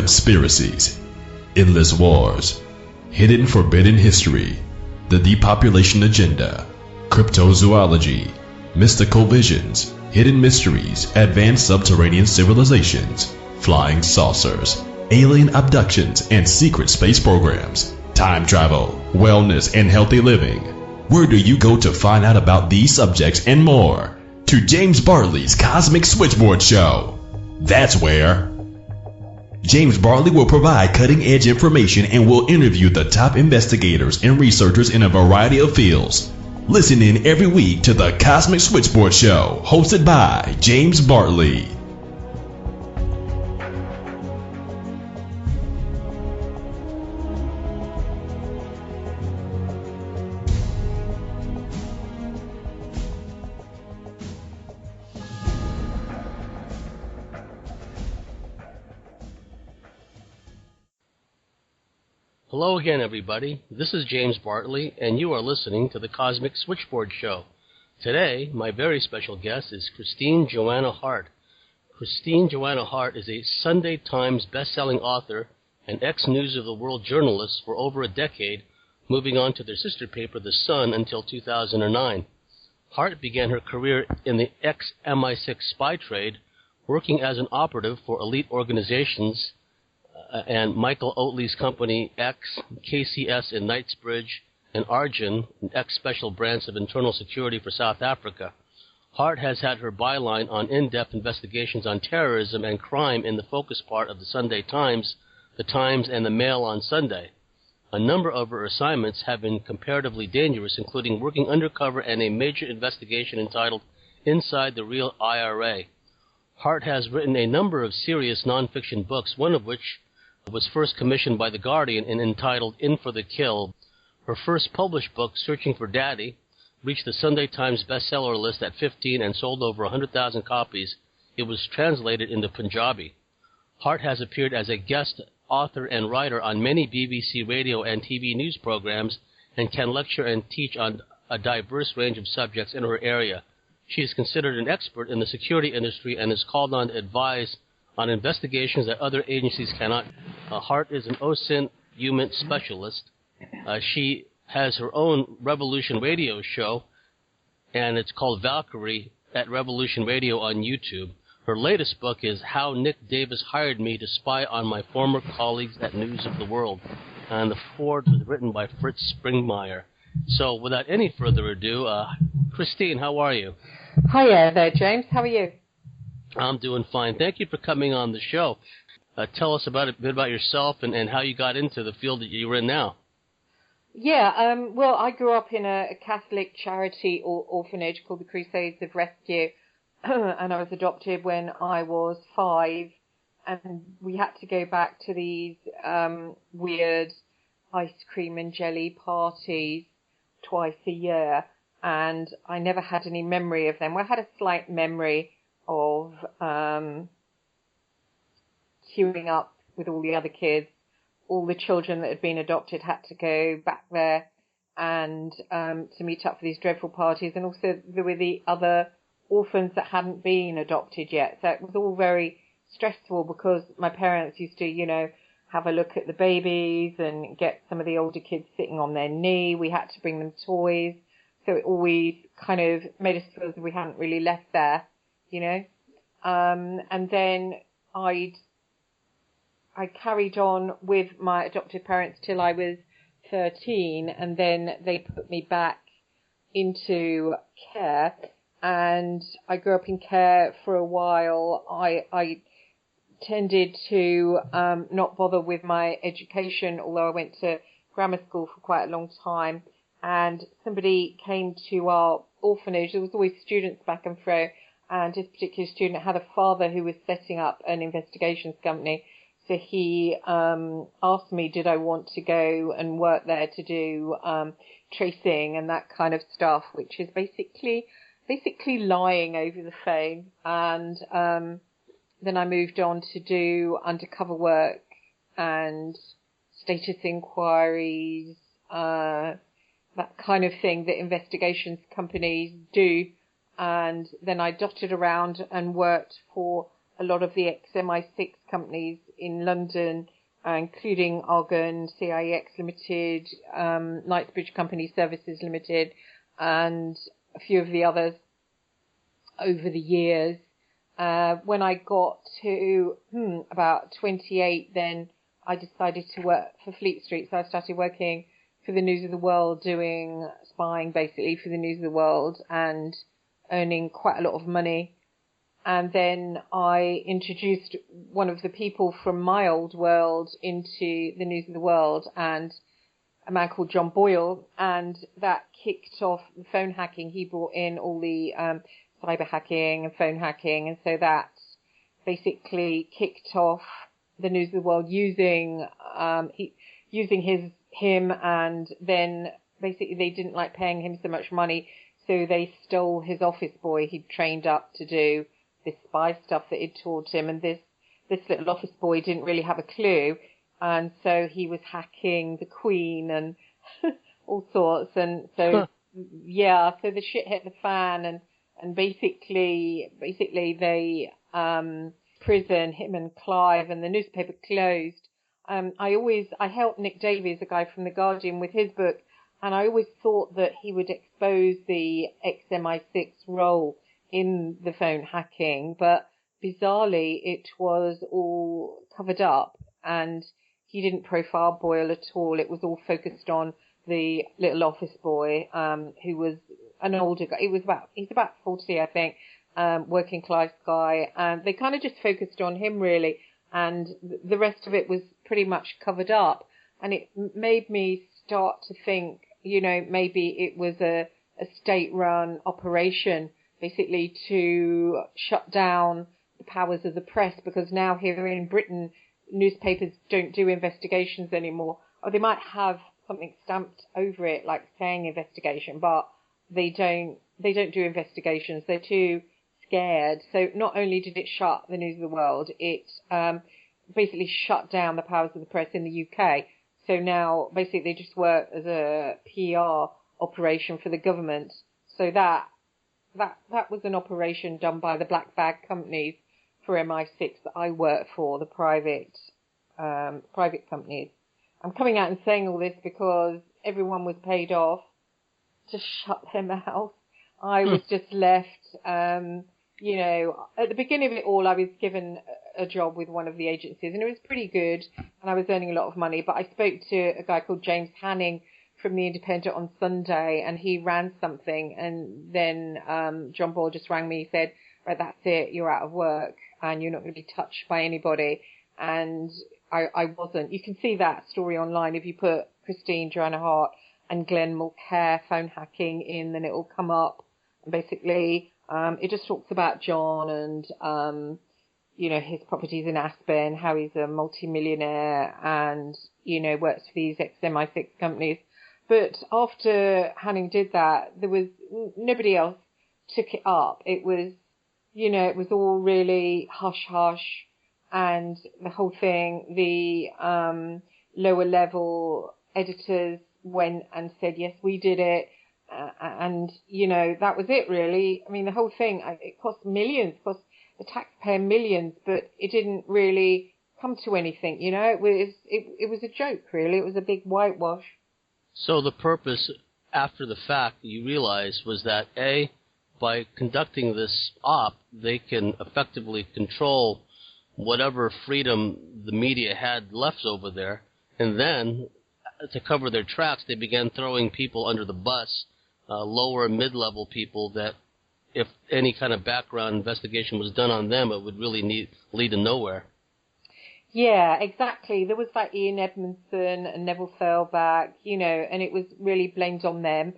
conspiracies, endless wars, hidden forbidden history, the depopulation agenda, cryptozoology, mystical visions, hidden mysteries, advanced subterranean civilizations, flying saucers, alien abductions, and secret space programs, time travel, wellness, and healthy living. Where do you go to find out about these subjects and more? To James Bartley's Cosmic Switchboard Show. That's where. James Bartley will provide cutting-edge information and will interview the top investigators and researchers in a variety of fields. Listen in every week to the Cosmic Switchboard Show, hosted by James Bartley. Hello again, everybody. This is James Bartley, and you are listening to the Cosmic Switchboard Show. Today, my very special guest is Christine Joanna Hart. Christine Joanna Hart is a Sunday Times best-selling author and ex-News of the World journalist for over a decade, moving on to their sister paper, The Sun, until 2009. Hart began her career in the ex-MI6 spy trade, working as an operative for elite organizations and Michael Oatley's company X, KCS in Knightsbridge, and Arjun, an ex-special branch of internal security for South Africa. Hart has had her byline on in-depth investigations on terrorism and crime in the focus part of the Sunday Times, the Times, and the Mail on Sunday. A number of her assignments have been comparatively dangerous, including working undercover in a major investigation entitled Inside the Real IRA. Hart has written a number of serious nonfiction books, one of which was first commissioned by The Guardian and entitled In for the Kill. Her first published book, Searching for Daddy, reached the Sunday Times bestseller list at 15 and sold over 100,000 copies. It was translated into Punjabi. Hart has appeared as a guest author and writer on many BBC radio and TV news programs and can lecture and teach on a diverse range of subjects in her area. She is considered an expert in the security industry and is called on to advise on investigations that other agencies cannot. Hart is an OSINT human specialist. She has her own Revolution Radio show, and it's called Valkyrie at Revolution Radio on YouTube. Her latest book is How Nick Davis Hired Me to Spy on My Former Colleagues at News of the World, and the foreword was written by Fritz Springmeier. So without any further ado, Christine, how are you? Hiya there, James. How are you? I'm doing fine. Thank you for coming on the show. Tell us a bit about yourself and how you got into the field that you're in now. Yeah, well, I grew up in a Catholic charity orphanage called the Crusades of Rescue, and I was adopted when I was 5, and we had to go back to these weird ice cream and jelly parties twice a year, and I never had any memory of them. Well, I had a slight memory of queuing up with all the other kids. All the children that had been adopted had to go back there and to meet up for these dreadful parties, and also there were the other orphans that hadn't been adopted yet. So it was all very stressful because my parents used to, have a look at the babies and get some of the older kids sitting on their knee. We had to bring them toys. So it always kind of made us feel as if we hadn't really left there, and then I carried on with my adopted parents till I was 13, and then they put me back into care, and I grew up in care for a while. I tended to not bother with my education, although I went to grammar school for quite a long time, and somebody came to our orphanage. There was always students back and fro, and this particular student had a father who was setting up an investigations company. So he asked me, did I want to go and work there to do tracing and that kind of stuff, which is basically lying over the phone. And then I moved on to do undercover work and status inquiries, that kind of thing that investigations companies do. And then I dotted around and worked for a lot of the ex-MI6 companies in London, including Argon, CIX Limited, Knightsbridge Company Services Limited, and a few of the others over the years. When I got to about 28, then I decided to work for Fleet Street. So I started working for the News of the World, doing spying basically for the News of the World and earning quite a lot of money. And then I introduced one of the people from my old world into the News of the World, and a man called John Boyle, and that kicked off the phone hacking. He brought in all the cyber hacking and phone hacking, and so that basically kicked off the News of the World using him, and then basically they didn't like paying him so much money, so they stole his office boy he'd trained up to do this spy stuff that he'd taught him, and this little office boy didn't really have a clue, and so he was hacking the Queen and all sorts, and so yeah, so the shit hit the fan, and basically they prison, him and Clive, and the newspaper closed. I helped Nick Davies, a guy from The Guardian, with his book, and I always thought that he would expose the ex-MI6 role in the phone hacking, but bizarrely it was all covered up, and he didn't profile Boyle at all. It was all focused on the little office boy, who was an older guy. He's about 40, I think, working class guy, and they kind of just focused on him really, and the rest of it was pretty much covered up. And it made me start to think, maybe it was a state-run operation, basically to shut down the powers of the press, because now here in Britain, newspapers don't do investigations anymore, or they might have something stamped over it like saying investigation, but they don't do investigations. They're too scared. So not only did it shut the News of the World, it basically shut down the powers of the press in the UK. So now basically they just work as a PR operation for the government. So that was an operation done by the black bag companies for MI6 that I work for, the private companies. I'm coming out and saying all this because everyone was paid off to shut their mouth. I was just left, at the beginning of it all, I was given a job with one of the agencies, and it was pretty good, and I was earning a lot of money. But I spoke to a guy called James Hanning from The Independent on Sunday, and he ran something, and then John Ball just rang me. He said, right, that's it, you're out of work, and you're not going to be touched by anybody. And I wasn't. You can see that story online. If you put Christine Joanna Hart and Glenn Mulcair phone hacking in, then it will come up. And basically, it just talks about John and, his properties in Aspen, how he's a multimillionaire and, works for these ex-MI6 companies. But after Hanning did that, there was nobody else took it up. It was, it was all really hush-hush. And the whole thing, the lower level editors went and said, yes, we did it. And, that was it, really. I mean, the whole thing, it cost millions, cost the taxpayer millions, but it didn't really come to anything, It was a joke, really. It was a big whitewash. So the purpose, after the fact, you realized was that, A, by conducting this op, they can effectively control whatever freedom the media had left over there, and then to cover their tracks, they began throwing people under the bus, lower and mid-level people that if any kind of background investigation was done on them, it would really lead to nowhere. Yeah, exactly. There was like Ian Edmondson and Neville Fairback, and it was really blamed on them.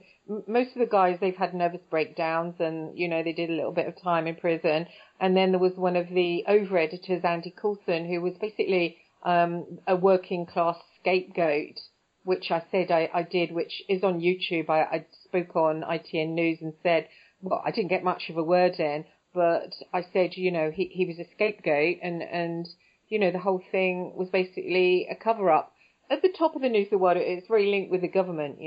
Most of the guys, they've had nervous breakdowns and, they did a little bit of time in prison. And then there was one of the over-editors, Andy Coulson, who was basically a working class scapegoat, which I said I did, which is on YouTube. I spoke on ITN News and said, well, I didn't get much of a word in, but I said, he was a scapegoat and the whole thing was basically a cover-up. At the top of the News of the World, it's very linked with the government,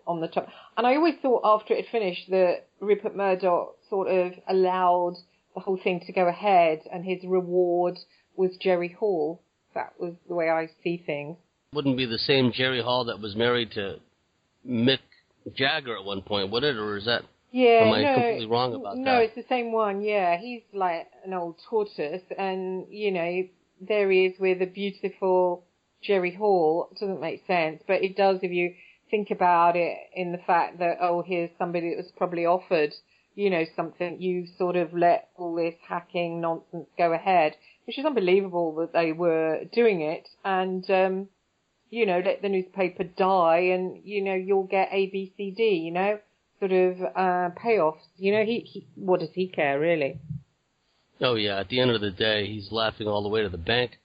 on the top. And I always thought after it had finished that Rupert Murdoch sort of allowed the whole thing to go ahead, and his reward was Jerry Hall. That was the way I see things. Wouldn't be the same Jerry Hall that was married to Mick Jagger at one point, would it? Or is that... Am I completely wrong about that? No, it's the same one, yeah. He's like an old tortoise, and, you know, there he is with a beautiful Jerry Hall. It doesn't make sense, but it does if you think about it in the fact that, oh, here's somebody that was probably offered, you know, something. You sort of let all this hacking nonsense go ahead, which is unbelievable that they were doing it, and, you know, let the newspaper die, and, you know, you'll get A, B, C, D, you know, sort of payoffs. You know, he what does he care, really? Oh, yeah, at the end of the day, he's laughing all the way to the bank.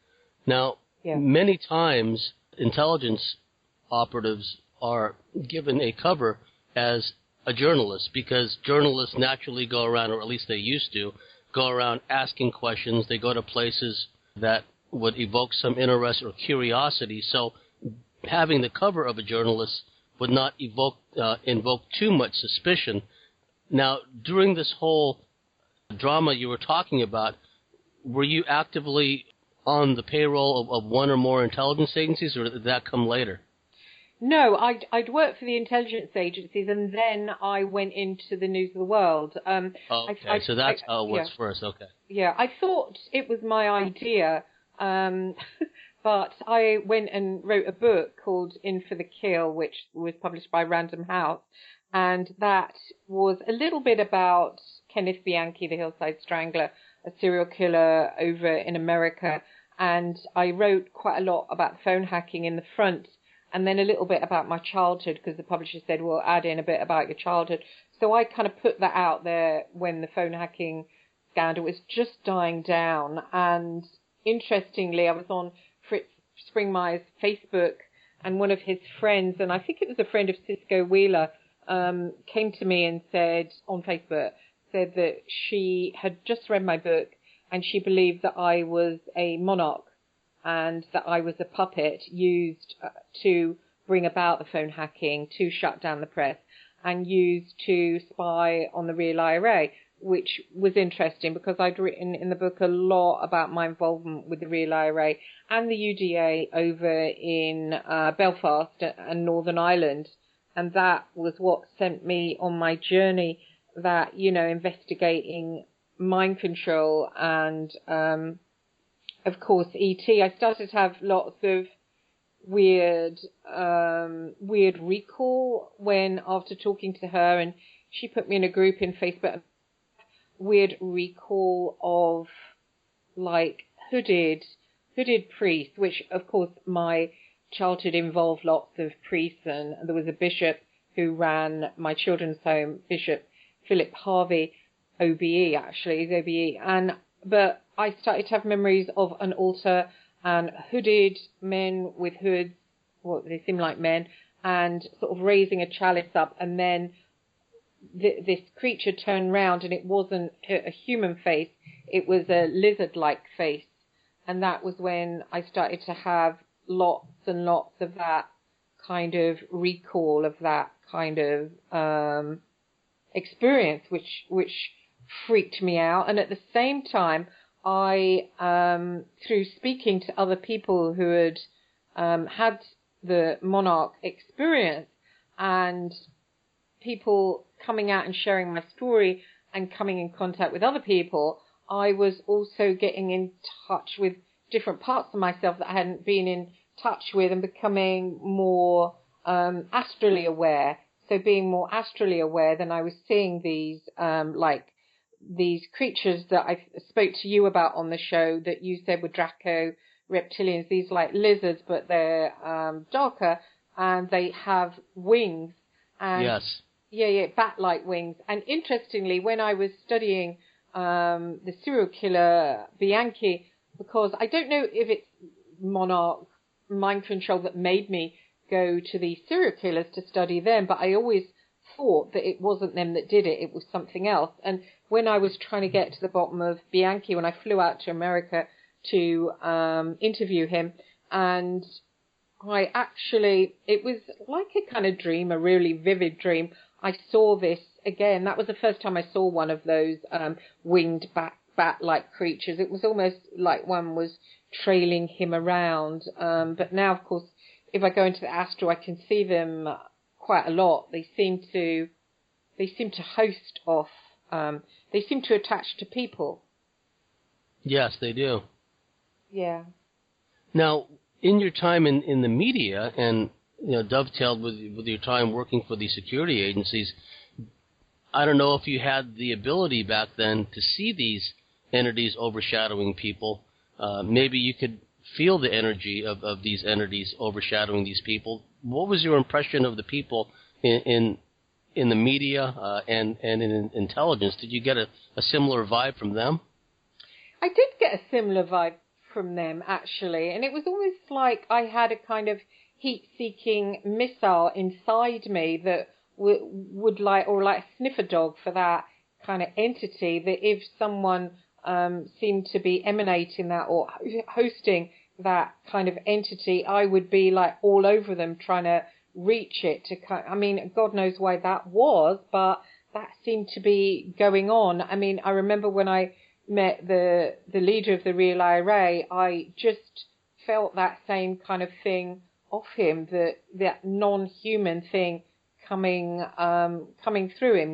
Now, Yeah. many times, intelligence operatives are given a cover as a journalist because journalists naturally go around, or at least they used to, go around asking questions. They go to places that would evoke some interest or curiosity. So having the cover of a journalist would not invoke too much suspicion. Now, during this whole drama you were talking about, were you actively on the payroll of one or more intelligence agencies, or did that come later? No, I'd worked for the intelligence agencies, and then I went into the News of the World. Okay, so that's how it was first, okay. Yeah, I thought it was my idea, but I went and wrote a book called In for the Kill, which was published by Random House, and that was a little bit about Kenneth Bianchi, the Hillside Strangler, a serial killer over in America, and I wrote quite a lot about phone hacking in the front, and then a little bit about my childhood, because the publisher said, well, add in a bit about your childhood. So I kind of put that out there when the phone hacking scandal was just dying down. And interestingly, I was on Fritz Springmeier's Facebook, and one of his friends, and I think it was a friend of Cisco Wheeler, came to me and said on Facebook, said that she had just read my book and she believed that I was a monarch and that I was a puppet used to bring about the phone hacking, to shut down the press, and used to spy on the Real IRA, which was interesting because I'd written in the book a lot about my involvement with the Real IRA and the UDA over in Belfast and Northern Ireland. And that was what sent me on my journey, that, you know, investigating mind control and, of course, ET. I started to have lots of weird recall when, after talking to her, and she put me in a group in Facebook, weird recall of, like, hooded priests, which, of course, my childhood involved lots of priests, and there was a bishop who ran my children's home, Bishop Philip Harvey, OBE, actually, he's OBE, but I started to have memories of an altar and hooded men with hoods, well, they seem like men, and sort of raising a chalice up, and then this creature turned round, and it wasn't a human face, it was a lizard-like face, and that was when I started to have lots and lots of that kind of recall of that kind of experience, which freaked me out. And at the same time, I, through speaking to other people who had had the Monarch experience, and people coming out and sharing my story and coming in contact with other people, I was also getting in touch with different parts of myself that I hadn't been in touch with, and becoming more astrally aware. So being more astrally aware, then I was seeing these like these creatures that I spoke to you about on the show that you said were Draco reptilians, these like lizards, but they're darker, and they have wings. And yes. Yeah, bat-like wings. And interestingly, when I was studying the serial killer Bianchi, because I don't know if it's Monarch mind control that made me go to these serial killers to study them, but I always thought that it wasn't them that did it, it was something else. And when I was trying to get to the bottom of Bianchi, when I flew out to America to interview him, and I actually, it was like a kind of dream, a really vivid dream. I saw this again. That was the first time I saw one of those winged bat-like creatures. It was almost like one was trailing him around. But now, of course, if I go into the astral, I can see them quite a lot. They seem to host off. They seem to attach to people. Yes, they do. Yeah. Now, in your time in the media, and dovetailed with your time working for the security agencies, I don't know if you had the ability back then to see these entities overshadowing people. Maybe you could feel the energy of these entities overshadowing these people. What was your impression of the people in the media and in intelligence? Did you get a similar vibe from them? I did get a similar vibe from them, actually, and it was almost like I had a kind of heat-seeking missile inside me that would like a sniffer dog for that kind of entity, that if someone seemed to be emanating that or hosting that kind of entity, I would be like all over them trying to reach it. I mean, God knows why that was, but that seemed to be going on. I mean, I remember when I met the leader of the Real IRA, I just felt that same kind of thing off him, that non-human thing coming through him,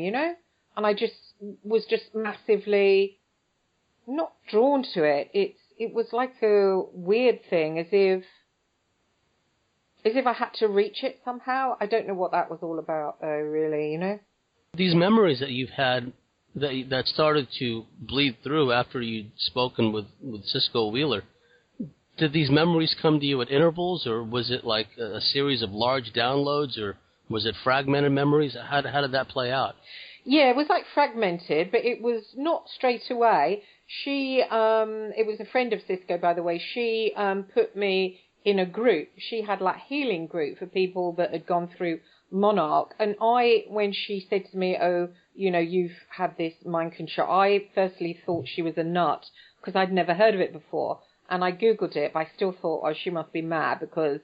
and I just was massively not drawn to it. It was like a weird thing, as if I had to reach it somehow. I don't know what that was all about, though, really, These memories that you've had that started to bleed through after you'd spoken with Cisco Wheeler, did these memories come to you at intervals, or was it like a series of large downloads, or was it fragmented memories? How did that play out? Yeah, it was like fragmented, but it was not straight away. It was a friend of Cisco, by the way. She put me in a group. She had like healing group for people that had gone through Monarch. And when she said to me, oh, you've had this mind control, I firstly thought she was a nut because I'd never heard of it before. And I Googled it, but I still thought, oh, she must be mad because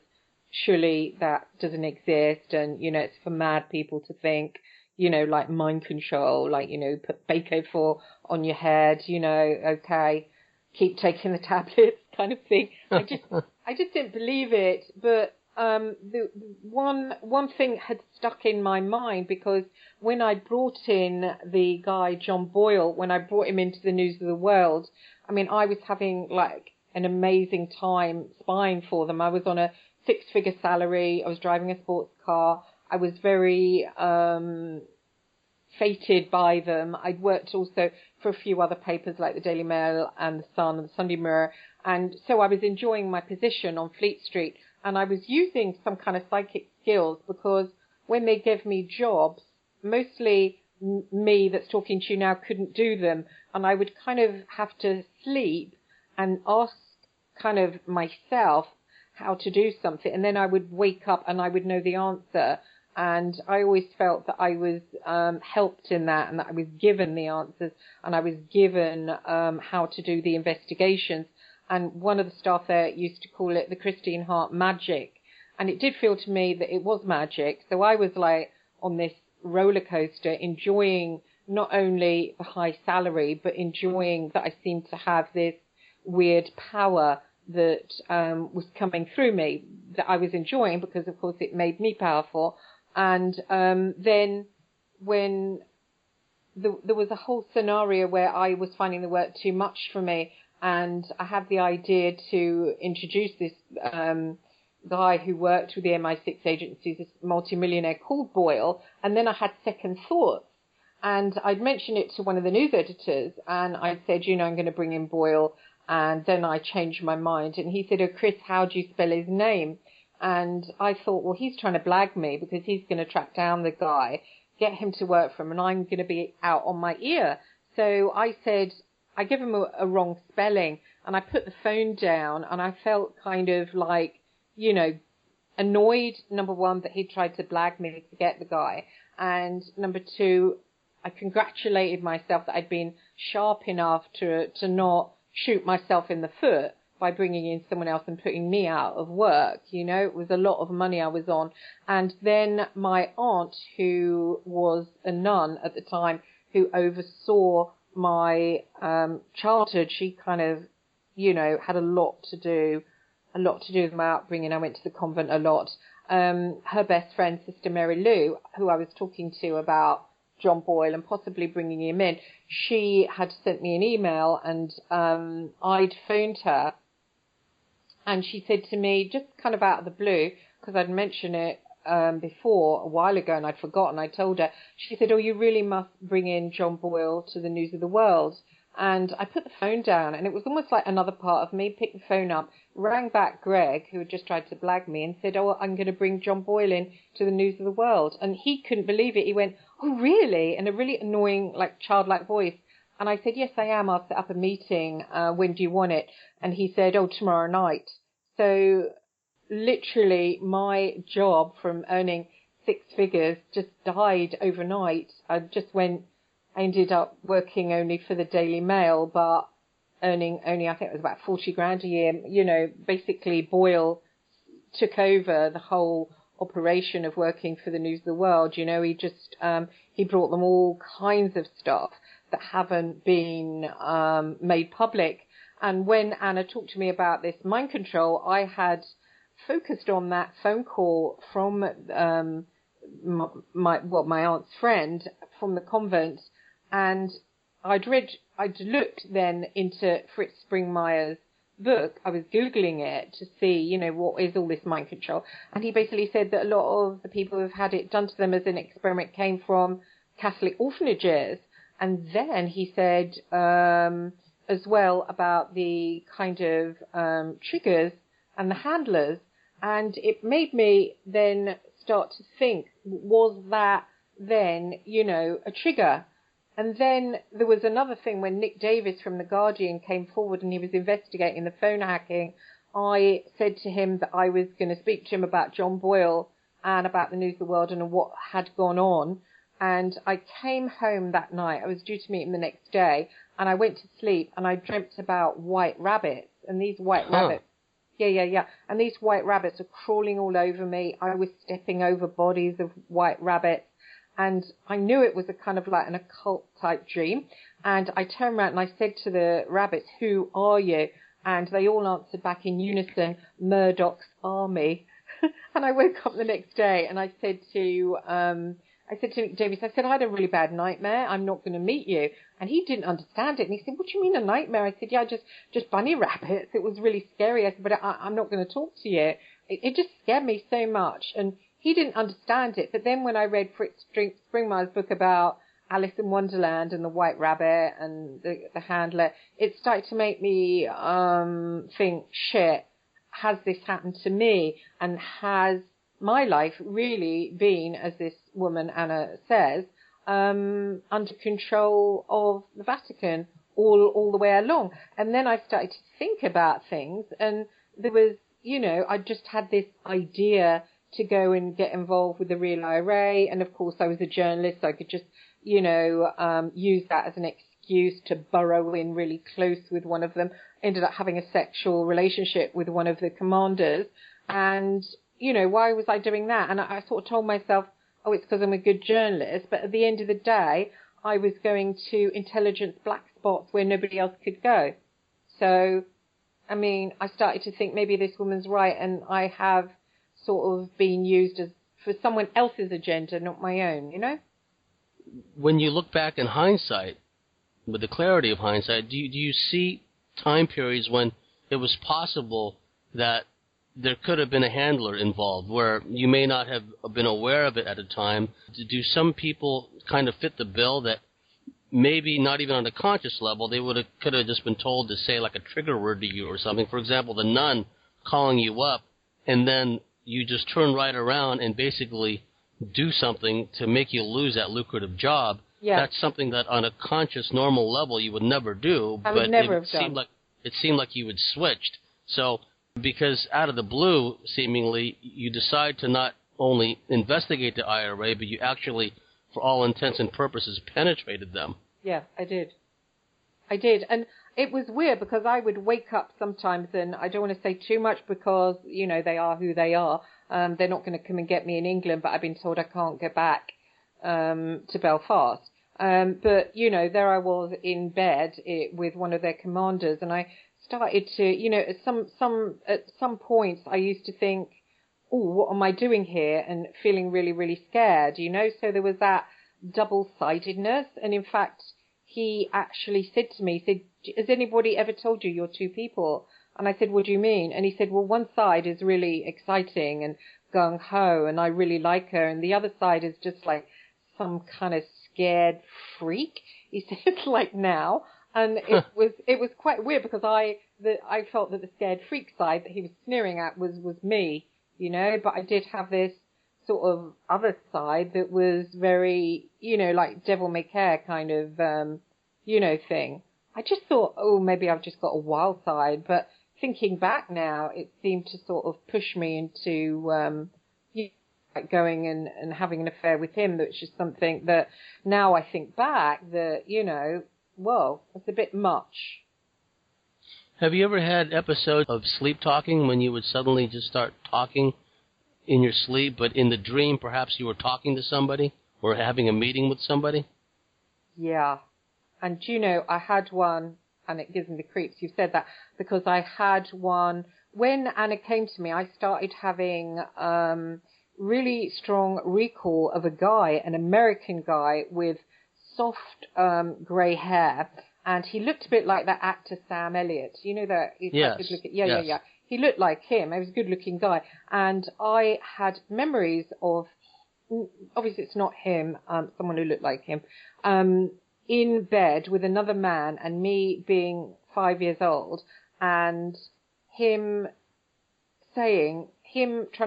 surely that doesn't exist. And, it's for mad people to think, like mind control, like, put Baco-4 on your head, okay, keep taking the tablets kind of thing. I just didn't believe it. But the one thing had stuck in my mind, because when I brought in the guy, John Boyle, when I brought him into the News of the World, I mean, I was having like an amazing time spying for them. I was on a 6-figure salary. I was driving a sports car. I was very fated by them. I'd worked also for a few other papers like the Daily Mail and the Sun and the Sunday Mirror. And so I was enjoying my position on Fleet Street. And I was using some kind of psychic skills, because when they gave me jobs, mostly me that's talking to you now couldn't do them. And I would kind of have to sleep and ask kind of myself how to do something. And then I would wake up and I would know the answer. And I always felt that I was helped in that, and that I was given the answers, and I was given how to do the investigations. And one of the staff there used to call it the Christine Hart magic. And it did feel to me that it was magic. So I was like on this roller coaster, enjoying not only the high salary, but enjoying that I seemed to have this weird power that was coming through me, that I was enjoying, because of course it made me powerful. And then when there was a whole scenario where I was finding the work too much for me, and I had the idea to introduce this guy who worked with the MI6 agencies, this multimillionaire called Boyle, and then I had second thoughts. And I'd mentioned it to one of the news editors, and I said, I'm going to bring in Boyle. And then I changed my mind. And he said, oh, Chris, how do you spell his name? And I thought, well, he's trying to blag me, because he's going to track down the guy, get him to work for him, and I'm going to be out on my ear. So I said, I gave him a wrong spelling, and I put the phone down, and I felt kind of like, annoyed, number one, that he tried to blag me to get the guy. And number two, I congratulated myself that I'd been sharp enough to not shoot myself in the foot by bringing in someone else and putting me out of work. It was a lot of money I was on. And then my aunt, who was a nun at the time, who oversaw my childhood, she kind of, had a lot to do with my upbringing. I went to the convent a lot. Her best friend, Sister Mary Lou, who I was talking to about John Boyle and possibly bringing him in, she had sent me an email, and I'd phoned her, and she said to me, just kind of out of the blue, because I'd mentioned it before a while ago and I'd forgotten, I told her, she said, "Oh, you really must bring in John Boyle to the News of the World." And I put the phone down, and it was almost like another part of me picked the phone up, rang back Greg, who had just tried to blag me, and said, "Oh, I'm going to bring John Boyle in to the News of the World." And he couldn't believe it. He went, "Oh, really?" in a really annoying, like, childlike voice. And I said, "Yes, I am. I'll set up a meeting. When do you want it?" And he said, "Oh, tomorrow night." So literally my job from earning 6 figures just died overnight. I ended up working only for the Daily Mail, but earning only, I think it was about 40 grand a year. Basically Boyle took over the whole operation of working for the News of the World. He just, he brought them all kinds of stuff that haven't been made public. And when Anna talked to me about this mind control, I had focused on that phone call from my aunt's friend from the convent, and I'd looked then into Fritz Springmeier's book. I was Googling it to see, what is all this mind control, and he basically said that a lot of the people who've had it done to them as an experiment came from Catholic orphanages. And then he said as well about the kind of triggers and the handlers. And it made me then start to think, was that then, a trigger? And then there was another thing when Nick Davis from The Guardian came forward and he was investigating the phone hacking. I said to him that I was going to speak to him about John Boyle and about the News of the World and what had gone on. And I came home that night. I was due to meet him the next day. And I went to sleep and I dreamt about white rabbits. And these white rabbits, yeah. And these white rabbits are crawling all over me. I was stepping over bodies of white rabbits. And I knew it was a kind of like an occult type dream. And I turned around and I said to the rabbits, "Who are you?" And they all answered back in unison, "Murdoch's army." And I woke up the next day and I said to Nick Davis, I said, "I had a really bad nightmare. I'm not going to meet you." And he didn't understand it. And he said, "What do you mean a nightmare?" I said, "Yeah, just bunny rabbits. It was really scary." I said, "But I'm not going to talk to you." It just scared me so much. And he didn't understand it. But then when I read Fritz Springmeier's book about Alice in Wonderland and the white rabbit and the handler, it started to make me think, shit, has this happened to me? And has my life really been, as this woman Anna says, under control of the Vatican all the way along? And then I started to think about things, and there was, I just had this idea to go and get involved with the Real IRA, and of course I was a journalist, so I could just, use that as an excuse to burrow in really close with one of them. Ended up having a sexual relationship with one of the commanders, and why was I doing that? And I sort of told myself, oh, it's because I'm a good journalist. But at the end of the day, I was going to intelligence black spots where nobody else could go. So, I started to think maybe this woman's right, and I have sort of been used for someone else's agenda, not my own, When you look back in hindsight, with the clarity of hindsight, do you see time periods when it was possible that there could have been a handler involved where you may not have been aware of it at a time? Do some people kind of fit the bill that maybe not even on a conscious level, they could have just been told to say like a trigger word to you or something? For example, the nun calling you up, and then you just turn right around and basically do something to make you lose that lucrative job. Yeah. That's something that on a conscious, normal level you would never do. It seemed like you had switched. So because out of the blue, seemingly, you decide to not only investigate the IRA, but you actually, for all intents and purposes, penetrated them. Yeah, I did. And it was weird because I would wake up sometimes, and I don't want to say too much because, they are who they are. They're not going to come and get me in England, but I've been told I can't go back to Belfast. But, you know, there I was in bed with one of their commanders, and I started to, you know, at some points I used to think, oh, what am I doing here? And feeling really, really scared, you know? So there was that double-sidedness. And in fact, he actually said to me, he said, has anybody ever told you you're two people? And I said, what do you mean? And he said, well, one side is really exciting and gung-ho, and I really like her. And the other side is just like some kind of scared freak. He said, like now. And it was quite weird because I felt that the scared freak side that he was sneering at was me, you know, but I did have this sort of other side that was very, you know, like devil may care kind of, you know, thing. I just thought, oh, maybe I've just got a wild side. But thinking back now, it seemed to sort of push me into, you know, like going and having an affair with him. That's just something that now I think back that, you know, whoa, it's a bit much. Have you ever had episodes of sleep talking when you would suddenly just start talking in your sleep, but in the dream perhaps you were talking to somebody or having a meeting with somebody? Yeah. And, you know, I had one, and it gives me the creeps, you said that, because I had one, when Anna came to me, I started having really strong recall of a guy, an American guy with soft grey hair, and he looked a bit like that actor Sam Elliott. You know that? Yes. Yeah. He looked like him. He was a good-looking guy, and I had memories of. Obviously, it's not him. Someone who looked like him. In bed with another man, and me being 5 years old, and him trying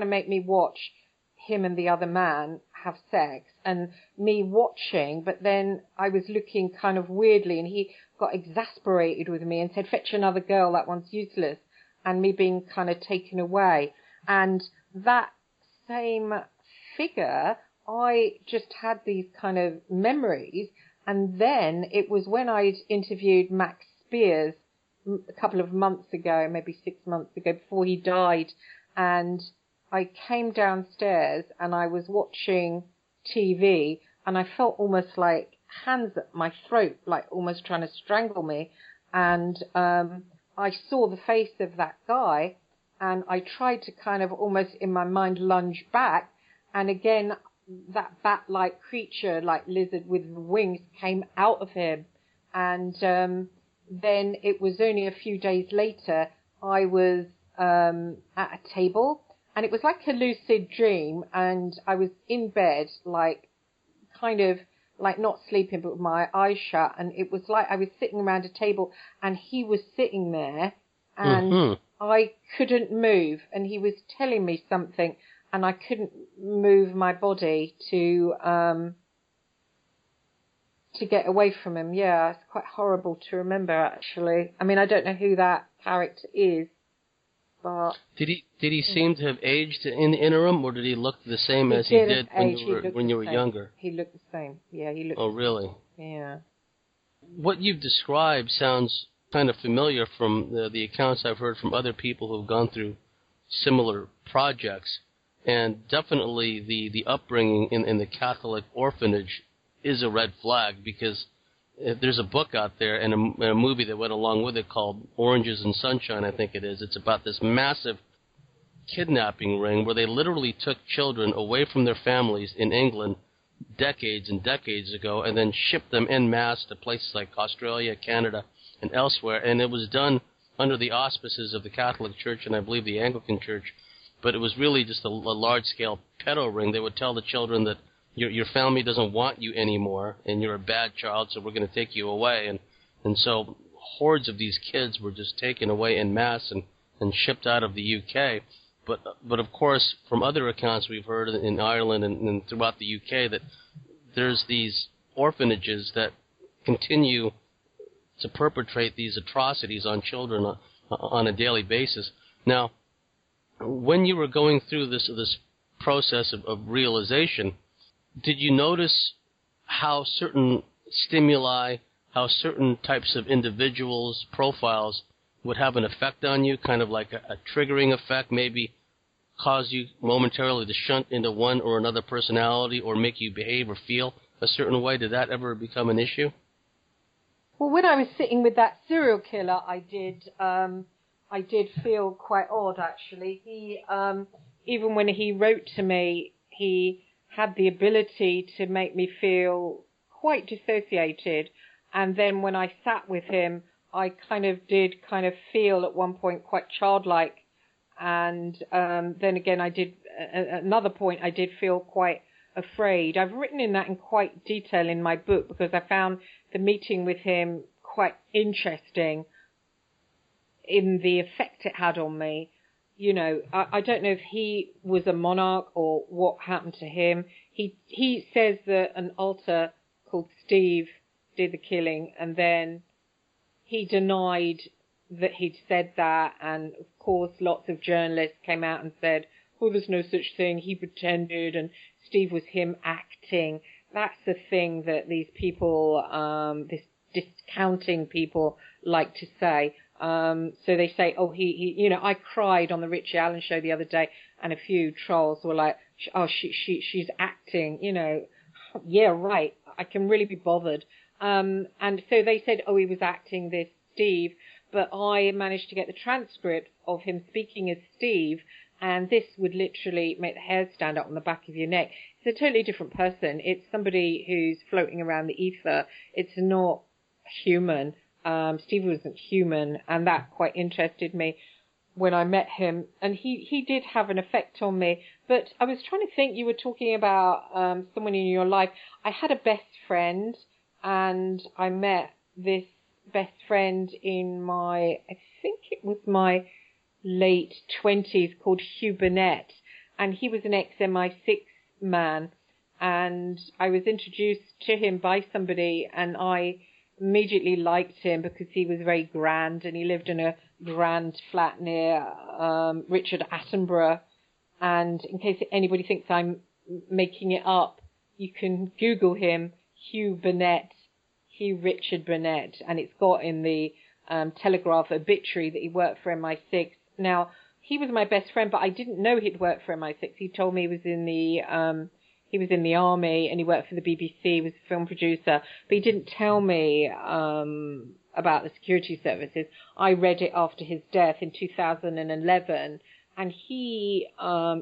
to make me watch him and the other man have sex, and me watching, but then I was looking kind of weirdly, and he got exasperated with me and said, fetch another girl, that one's useless, and me being kind of taken away. And that same figure, I just had these kind of memories, and then it was when I'd interviewed Max Spiers a couple of months ago, maybe 6 months ago, before he died, and I came downstairs and I was watching TV, and I felt almost like hands at my throat, like almost trying to strangle me. And I saw the face of that guy, and I tried to kind of almost in my mind lunge back, and again that bat-like creature, like lizard with wings, came out of him. And then it was only a few days later I was at a table, and it was like a lucid dream, and I was in bed, like kind of like not sleeping but with my eyes shut, and it was like I was sitting around a table and he was sitting there, and I couldn't move, and he was telling me something, and I couldn't move my body to get away from him. Yeah, it's quite horrible to remember, actually. I mean, I don't know who that character is. But did he seem to have aged in the interim, or did he look the same as he did when you were younger? He looked the same. Yeah, he looked. Oh, really? Yeah. What you've described sounds kind of familiar from the accounts I've heard from other people who've gone through similar projects, and definitely the upbringing in the Catholic orphanage is a red flag, because there's a book out there and a movie that went along with it called Oranges and Sunshine, I think it is. It's about this massive kidnapping ring where they literally took children away from their families in England decades and decades ago and then shipped them en masse to places like Australia, Canada, and elsewhere. And it was done under the auspices of the Catholic Church and I believe the Anglican Church. But it was really just a large-scale pedo ring. They would tell the children that your family doesn't want you anymore, and you're a bad child, so we're going to take you away. And so hordes of these kids were just taken away en masse and shipped out of the UK. But of course, from other accounts we've heard in Ireland and throughout the UK, that there's these orphanages that continue to perpetrate these atrocities on children on a daily basis. Now, when you were going through this process of realization, did you notice how certain stimuli, how certain types of individuals' profiles would have an effect on you, kind of like a triggering effect, maybe cause you momentarily to shunt into one or another personality or make you behave or feel a certain way? Did that ever become an issue? Well, when I was sitting with that serial killer, I did feel quite odd, actually. He, even when he wrote to me, he had the ability to make me feel quite dissociated. And then when I sat with him, I did feel at one point quite childlike. And then again, at another point, I did feel quite afraid. I've written in that in quite detail in my book because I found the meeting with him quite interesting in the effect it had on me. You know, I don't know if he was a monarch or what happened to him. He says that an alter called Steve did the killing, and then he denied that he'd said that, and of course lots of journalists came out and said, oh, there's no such thing, he pretended, and Steve was him acting. That's the thing that these people, this discounting people like to say. So they say, oh, he, you know, I cried on the Richie Allen show the other day, and a few trolls were like, oh, she's acting, you know. Yeah, right. I can really be bothered. And so they said, oh, he was acting, this Steve, but I managed to get the transcript of him speaking as Steve, and this would literally make the hair stand up on the back of your neck. It's a totally different person. It's somebody who's floating around the ether. It's not human. Steve wasn't human, and that quite interested me when I met him. And he did have an effect on me. But I was trying to think, you were talking about someone in your life. I had a best friend, and I met this best friend in I think it was my late 20s, called Hugh Burnett, and he was an ex-MI6 man, and I was introduced to him by somebody, and I immediately liked him because he was very grand, and he lived in a grand flat near Richard Attenborough. And in case anybody thinks I'm making it up, you can Google him, Hugh Richard Burnett, and it's got in the Telegraph obituary that he worked for MI6. Now, he was my best friend, but I didn't know he'd worked for MI6. He told me he was in the army, and he worked for the BBC. He was a film producer, but he didn't tell me about the security services. I read it after his death in 2011, and he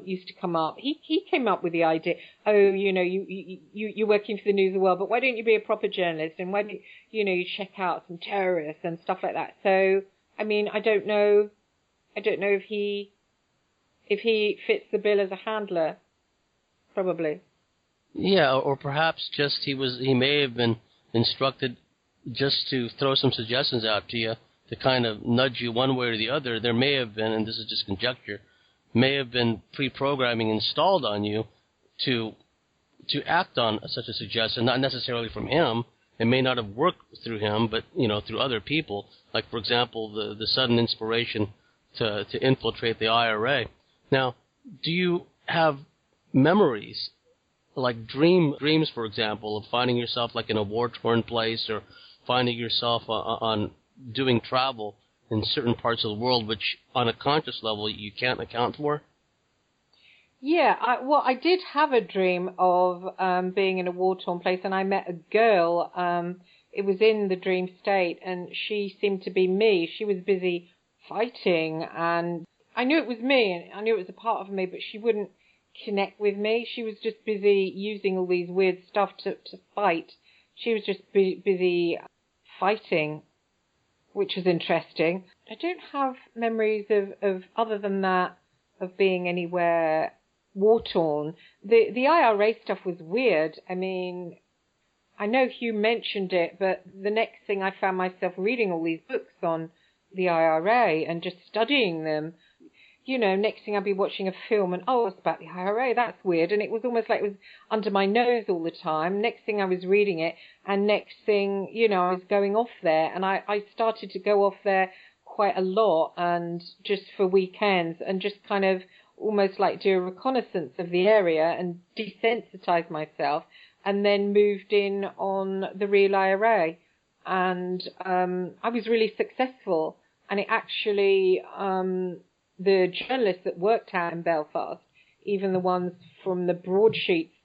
used to come up. He came up with the idea, oh, you know, you're working for the News of the World, but why don't you be a proper journalist, and why don't you check out some terrorists and stuff like that. So, I mean, I don't know if he fits the bill as a handler. Probably. Yeah, or perhaps just he may have been instructed just to throw some suggestions out to you to kind of nudge you one way or the other. There may have been, and this is just conjecture, may have been pre-programming installed on you to act on such a suggestion, not necessarily from him. It may not have worked through him, but, you know, through other people. Like, for example, the sudden inspiration to infiltrate the IRA. Now, do you have memories, like dreams, for example, of finding yourself like in a war-torn place, or finding yourself on doing travel in certain parts of the world which on a conscious level you can't account for? Yeah, I did have a dream of being in a war-torn place, and I met a girl. It was in the dream state, and she seemed to be me. She was busy fighting, and I knew it was me, and I knew it was a part of me, but she wouldn't connect with me. She was just busy using all these weird stuff to fight. She was just busy fighting, which was interesting. I don't have memories of other than that, of being anywhere war-torn. The IRA stuff was weird. I mean, I know Hugh mentioned it, but the next thing I found myself reading all these books on the IRA and just studying them. You know, next thing I'd be watching a film and, oh, it's about the IRA, that's weird. And it was almost like it was under my nose all the time. Next thing I was reading it, and next thing, you know, I was going off there. And I started to go off there quite a lot, and just for weekends, and just kind of almost like do a reconnaissance of the area and desensitize myself, and then moved in on the Real IRA. And I was really successful. And it actually, the journalists that worked out in Belfast, even the ones from the broadsheets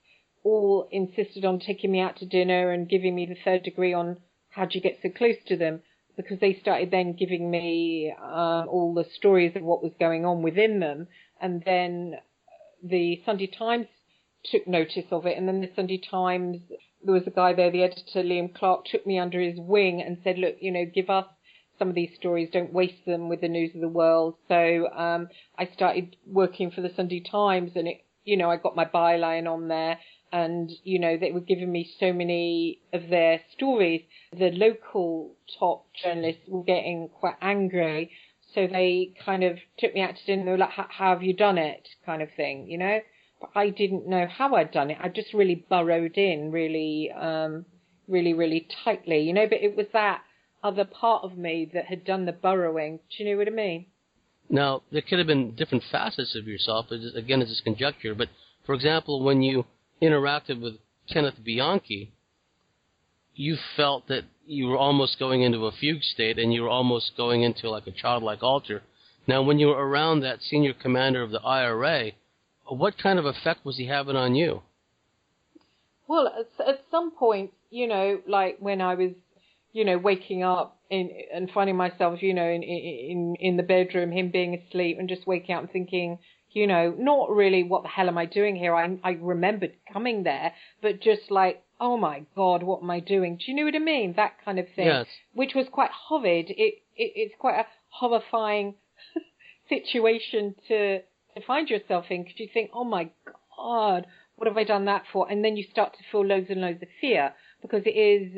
all insisted on taking me out to dinner and giving me the third degree on how'd you get so close to them, because they started then giving me all the stories of what was going on within them. And then the Sunday Times took notice of it. And then the Sunday Times, there was a guy there, the editor, Liam Clark, took me under his wing and said, look, give us some of these stories, don't waste them with the news of the world. So I started working for the Sunday Times, and I got my byline on there. And, they were giving me so many of their stories. The local top journalists were getting quite angry. So they kind of took me out to dinner. They were like, how have you done it? Kind of thing, But I didn't know how I'd done it. I just really burrowed in really, really tightly, But it was that other part of me that had done the burrowing. Do you know what I mean? Now, there could have been different facets of yourself. Again, it's just conjecture. But, for example, when you interacted with Kenneth Bianchi, you felt that you were almost going into a fugue state and you were almost going into like a childlike altar. Now, when you were around that senior commander of the IRA, what kind of effect was he having on you? Well, at some point, like when I was, waking up and finding myself, in the bedroom, him being asleep and just waking up and thinking, not really what the hell am I doing here? I remembered coming there, but just like, oh my God, what am I doing? Do you know what I mean? That kind of thing, yes. Which was quite horrid. It's quite a horrifying situation to find yourself in, because you think, oh my God, what have I done that for? And then you start to feel loads and loads of fear, because it is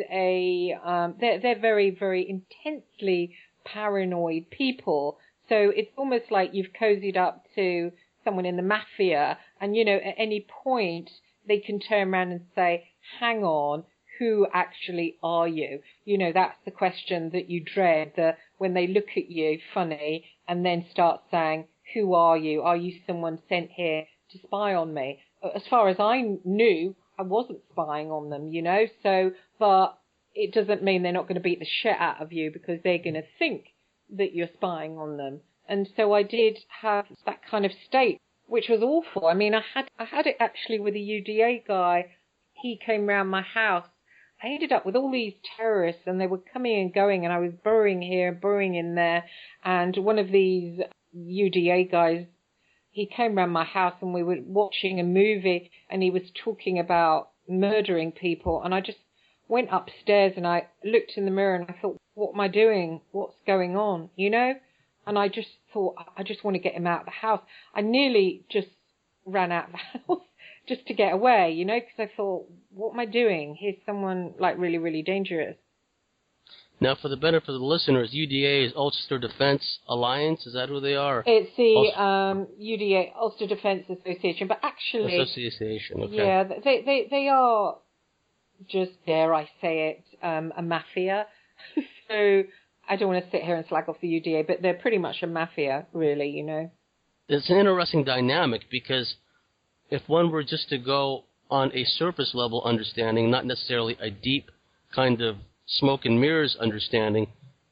they're very, very intensely paranoid people. So it's almost like you've cozied up to someone in the mafia, and, at any point they can turn around and say, hang on, who actually are you? That's the question that you dread, when they look at you funny and then start saying, who are you? Are you someone sent here to spy on me? As far as I knew, I wasn't spying on them, so, but it doesn't mean they're not going to beat the shit out of you, because they're going to think that you're spying on them. And so I did have that kind of state, which was awful. I mean, I had it actually with a UDA guy. He came round my house. I ended up with all these terrorists, and they were coming and going, and I was burrowing here, burrowing in there. And one of these UDA guys, he came round my house, and we were watching a movie, and he was talking about murdering people. And I just went upstairs, and I looked in the mirror, and I thought, what am I doing? What's going on? And I just thought, I just want to get him out of the house. I nearly just ran out of the house just to get away, because I thought, what am I doing? Here's someone like really, really dangerous. Now, for the benefit of the listeners, UDA is Ulster Defense Alliance. Is that who they are? It's the UDA, Ulster Defense Association, but actually... Association, okay. Yeah, they are, just dare I say it, a mafia. So I don't want to sit here and slag off the UDA, but they're pretty much a mafia, really, It's an interesting dynamic, because if one were just to go on a surface level understanding, not necessarily a deep kind of smoke and mirrors understanding,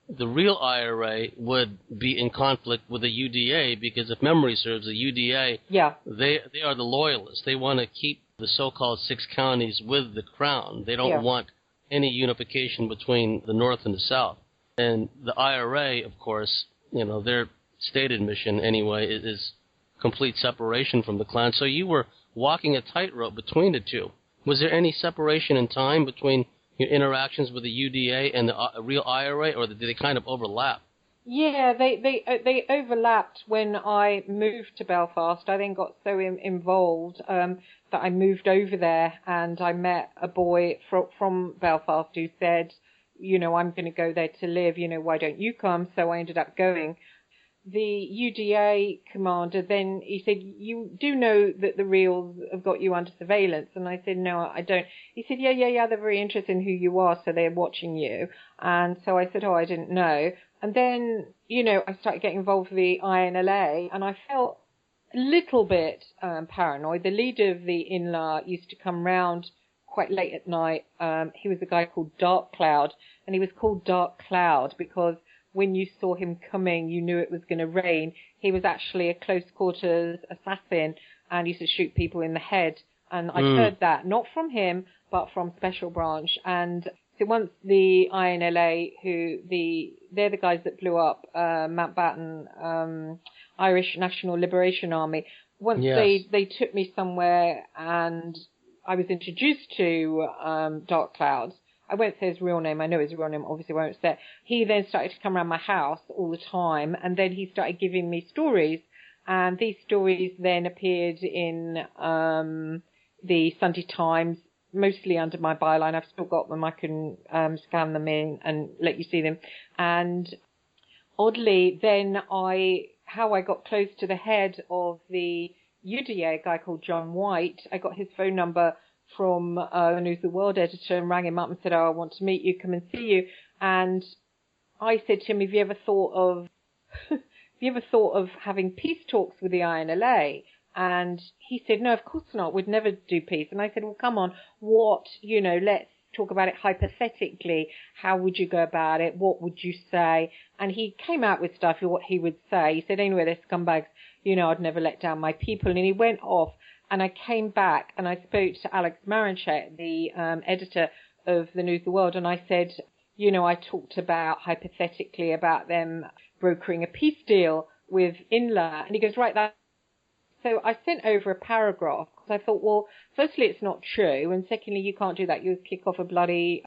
the real IRA would be in conflict with the UDA, because if memory serves, the UDA, they are the loyalists. They want to keep the so-called 6 counties with the crown. They don't want any unification between the North and the South. And the IRA, of course, their stated mission anyway is complete separation from the clan. So you were walking a tightrope between the two. Was there any separation in time between your interactions with the UDA and the real IRA, or did they kind of overlap? Yeah, they overlapped when I moved to Belfast. I then got so involved that I moved over there, and I met a boy from Belfast who said, I'm going to go there to live, why don't you come? So I ended up going. The UDA commander then, he said, you do know that the Reals have got you under surveillance? And I said, no, I don't. He said, yeah, they're very interested in who you are, so they're watching you. And so I said, oh, I didn't know. And then, I started getting involved with the INLA, and I felt a little bit paranoid. The leader of the INLA used to come round quite late at night. He was a guy called Dark Cloud, and he was called Dark Cloud because when you saw him coming, you knew it was going to rain. He was actually a close quarters assassin, and used to shoot people in the head. And I'd heard that, not from him, but from Special Branch. And so once the INLA, they're the guys that blew up Mountbatten, Irish National Liberation Army. Once they took me somewhere and I was introduced to Dark Clouds. I won't say his real name. I know his real name, obviously won't say. He then started to come around my house all the time, and then he started giving me stories. And these stories then appeared in the Sunday Times, mostly under my byline. I've still got them. I can scan them in and let you see them. And oddly, then how I got close to the head of the UDA, a guy called John White. I got his phone number from the News of the World editor and rang him up and said, I want to meet you, come and see you. And I said to him, have you ever thought of having peace talks with the INLA? And he said, no, of course not. We'd never do peace. And I said, well, come on, let's talk about it hypothetically. How would you go about it? What would you say? And he came out with stuff, what he would say. He said, anyway, they're scumbags. I'd never let down my people. And he went off. And I came back and I spoke to Alex Marinchek, the editor of the News of the World, and I said, I talked about hypothetically about them brokering a peace deal with INLA. And he goes, right, that. So I sent over a paragraph because I thought, well, firstly, it's not true. And secondly, you can't do that. You'll kick off a bloody,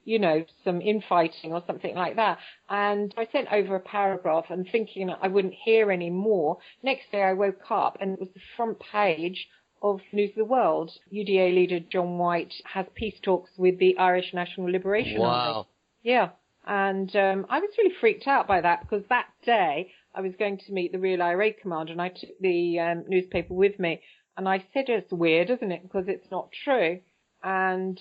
some infighting or something like that. And I sent over a paragraph and thinking I wouldn't hear any more. Next day I woke up and it was the front page of News of the World. UDA leader John White has peace talks with the Irish National Liberation Army. Wow. Yeah. And I was really freaked out by that because that day I was going to meet the Real IRA commander and I took the newspaper with me. And I said, it's weird, isn't it? Because it's not true. And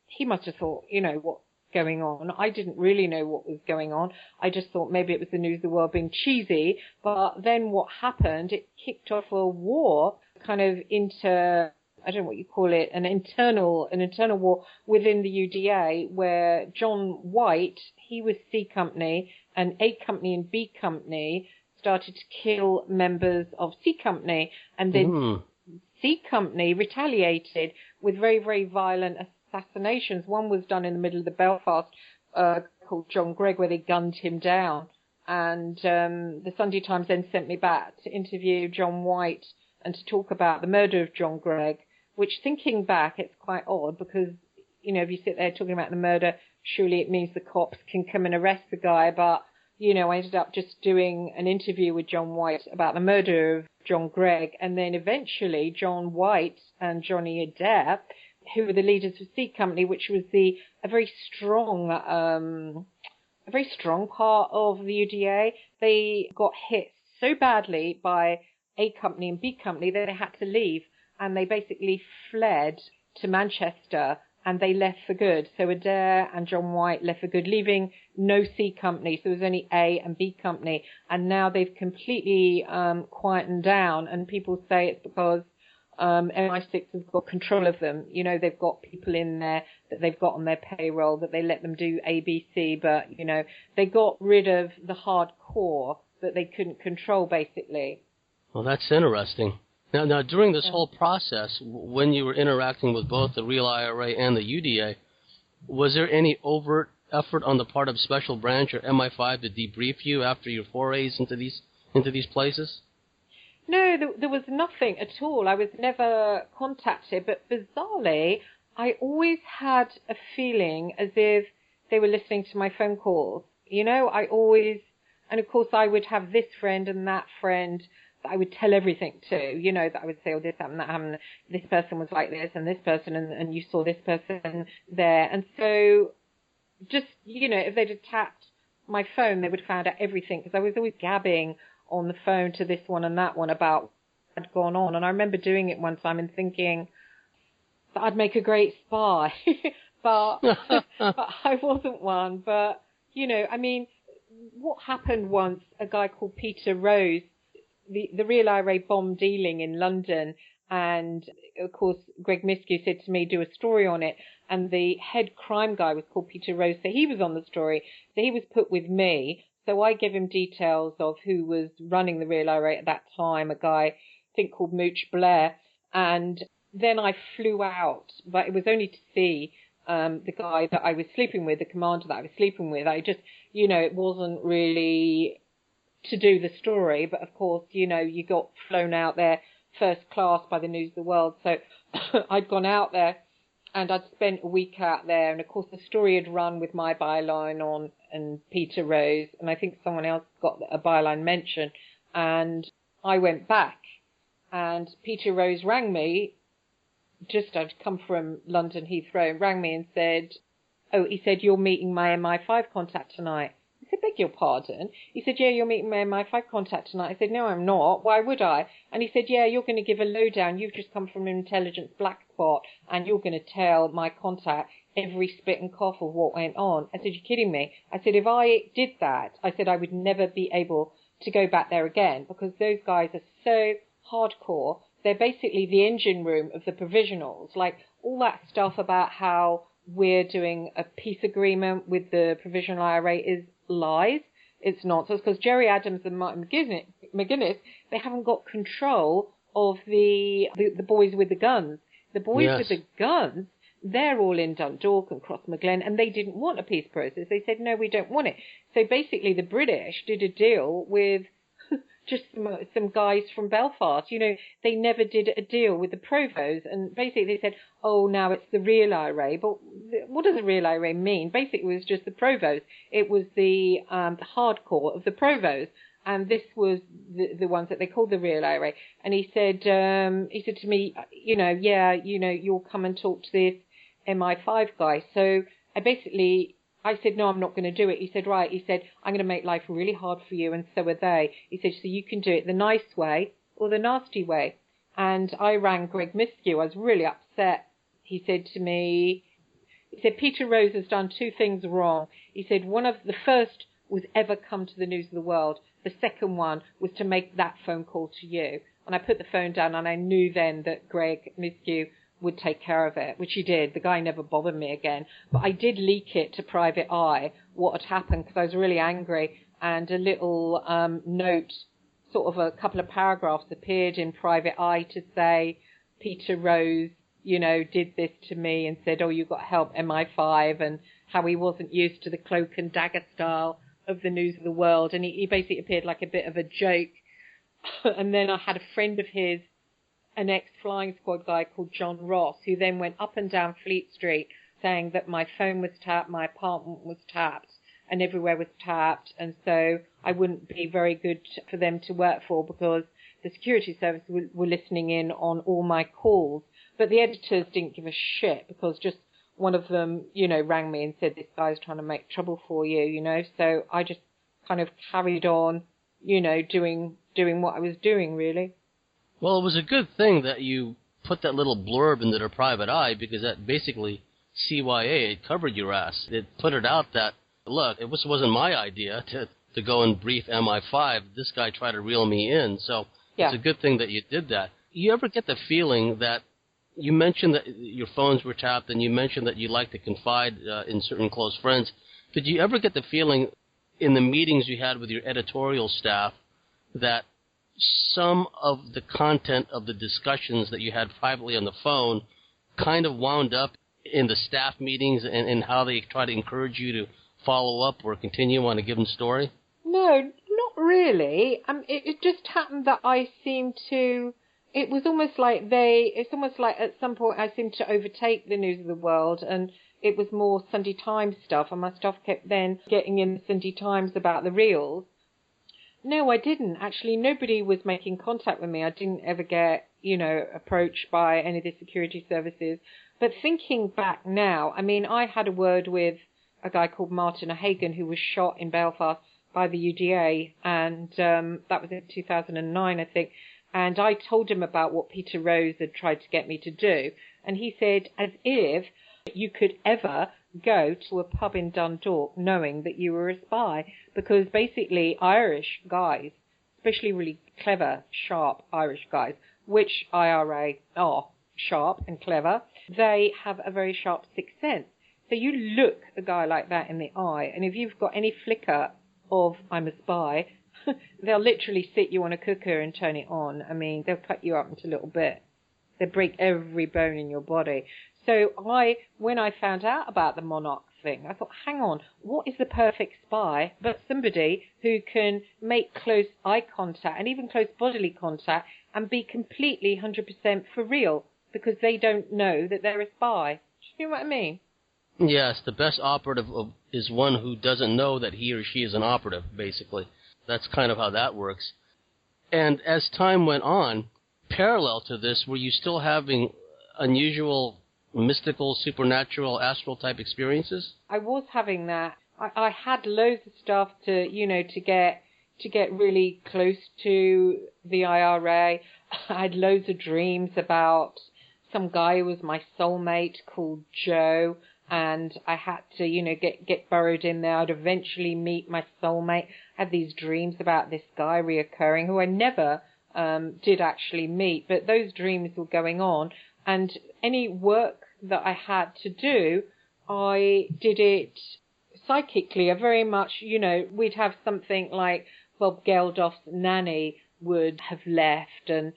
he must have thought, what's going on. I didn't really know what was going on. I just thought maybe it was the News of the World being cheesy. But then what happened, it kicked off a war kind of I don't know what you call it, an internal war within the UDA where John White, he was C Company, and A Company and B Company started to kill members of C Company, and then C Company retaliated with very, very violent assassinations. One was done in the middle of the Belfast called John Gregg, where they gunned him down. And the Sunday Times then sent me back to interview John White and to talk about the murder of John Gregg, which, thinking back, it's quite odd because, if you sit there talking about the murder, surely it means the cops can come and arrest the guy. But, I ended up just doing an interview with John White about the murder of John Gregg. And then eventually John White and Johnny Adair, who were the leaders of C Company, which was a very strong part of the UDA, they got hit so badly by A Company and B Company that they had to leave, and they basically fled to Manchester and they left for good. So Adair and John White left for good, leaving no C Company. So there was only A and B Company, and now they've completely quietened down, and people say it's because MI6 has got control of them. They've got people in there that they've got on their payroll that they let them do ABC, but, they got rid of the hardcore that they couldn't control, basically. Well, that's interesting. Now, during this whole process, when you were interacting with both the Real IRA and the UDA, was there any overt effort on the part of Special Branch or MI5 to debrief you after your forays into these places? No, there was nothing at all. I was never contacted, but bizarrely, I always had a feeling as if they were listening to my phone calls. I always, and of course I would have this friend and that friend that I would tell everything to, that I would say, oh, this happened, that happened, this person was like this, and this person, and you saw this person there. And so just, if they'd tapped my phone, they would have found out everything, because I was always gabbing on the phone to this one and that one about what had gone on. And I remember doing it one time and thinking that I'd make a great spy, but I wasn't one. But, what happened once, a guy called Peter Rose, the Real IRA bomb dealing in London, and of course Greg Miskiw said to me, do a story on it, and the head crime guy was called Peter Rose, so he was on the story, so he was put with me. So I gave him details of who was running the Real IRA at that time, a guy I think called Mooch Blair, and then I flew out, but it was only to see the guy that I was sleeping with, the commander that I was sleeping with. I just, it wasn't really to do the story, but of course, you got flown out there first class by the News of the World. So I'd gone out there and I'd spent a week out there. And of course, the story had run with my byline on and Peter Rose. And I think someone else got a byline mention. And I went back and Peter Rose rang me. I'd come from London Heathrow, rang me and said, he said, you're meeting my MI5 contact tonight. I said, beg your pardon? He said, yeah, you're meeting my MI5 contact tonight. I said, no, I'm not. Why would I? And he said, yeah, you're going to give a lowdown. You've just come from an intelligence black spot and you're going to tell my contact every spit and cough of what went on. I said, you're kidding me. I said, if I did that, I said I would never be able to go back there again because those guys are so hardcore. They're basically the engine room of the provisionals. Like all that stuff about how we're doing a peace agreement with the provisional IRA is lies. It's nonsense because Jerry Adams and Martin McGuinness, they haven't got control of the boys with the guns. The boys with the guns, they're all in Dundalk and Crossmaglen, and they didn't want a peace process. They said, no, we don't want it. So basically the British did a deal with just some guys from Belfast. They never did a deal with the provos. And basically they said, oh, now it's the Real IRA. But what does the Real IRA mean? Basically it was just the provos. It was the hardcore of the provos. And this was the ones that they called the Real IRA. And he said to me, you'll come and talk to this MI5 guy. So I said, no, I'm not going to do it. He said, right. He said, I'm going to make life really hard for you, and so are they. He said, so you can do it the nice way or the nasty way. And I rang Greg Miskew. I was really upset. He said to me, Peter Rose has done two things wrong. He said, one of the first was ever come to the News of the World. The second one was to make that phone call to you. And I put the phone down, and I knew then that Greg Miskew would take care of it, which he did. The guy never bothered me again. But I did leak it to Private Eye, what had happened, because I was really angry. And a little note, sort of a couple of paragraphs appeared in Private Eye to say, Peter Rose, did this to me and said, oh, you got help, MI5, and how he wasn't used to the cloak and dagger style of the News of the World. And he basically appeared like a bit of a joke. And then I had a friend of his, an ex-flying squad guy called John Ross, who then went up and down Fleet Street saying that my phone was tapped, my apartment was tapped, and everywhere was tapped. And so I wouldn't be very good for them to work for because the security service were listening in on all my calls. But the editors didn't give a shit because just one of them, rang me and said, this guy's trying to make trouble for you, So I just kind of carried on, doing what I was doing, really. Well, it was a good thing that you put that little blurb into their Private Eye because that basically CYA had covered your ass. It put it out that, look, it wasn't my idea to go and brief MI5. This guy tried to reel me in. So It's a good thing that you did that. You ever get the feeling that you mentioned that your phones were tapped and you mentioned that you like to confide in certain close friends. Did you ever get the feeling in the meetings you had with your editorial staff that some of the content of the discussions that you had privately on the phone kind of wound up in the staff meetings and how they try to encourage you to follow up or continue on a given story? No, not really. It just happened that I seemed to... It's almost like at some point I seemed to overtake the News of the World, and it was more Sunday Times stuff, and my stuff kept then getting in the Sunday Times about the reels. No, I didn't. Actually, nobody was making contact with me. I didn't ever get, approached by any of the security services. But thinking back now, I had a word with a guy called Martin O'Hagan who was shot in Belfast by the UDA, and that was in 2009, I think. And I told him about what Peter Rose had tried to get me to do. And he said, as if you could ever go to a pub in Dundalk knowing that you were a spy. Because basically Irish guys, especially really clever, sharp Irish guys, which IRA are sharp and clever, they have a very sharp sixth sense. So you look a guy like that in the eye, and if you've got any flicker of I'm a spy, they'll literally sit you on a cooker and turn it on. They'll cut you up into little bits. They break every bone in your body. So when I found out about the Monarch thing, I thought, hang on, what is the perfect spy but somebody who can make close eye contact and even close bodily contact and be completely 100% for real because they don't know that they're a spy. Do you know what I mean? Yes, the best operative is one who doesn't know that he or she is an operative, basically. That's kind of how that works. And as time went on, parallel to this, were you still having unusual, mystical, supernatural, astral type experiences? I was having that. I had loads of stuff to get really close to the IRA. I had loads of dreams about some guy who was my soulmate called Joe, and I had to, get burrowed in there. I'd eventually meet my soulmate. I had these dreams about this guy reoccurring who I never did actually meet, but those dreams were going on, and any work that I had to do, I did it psychically. I very much, we'd have something like Bob Geldof's nanny would have left, and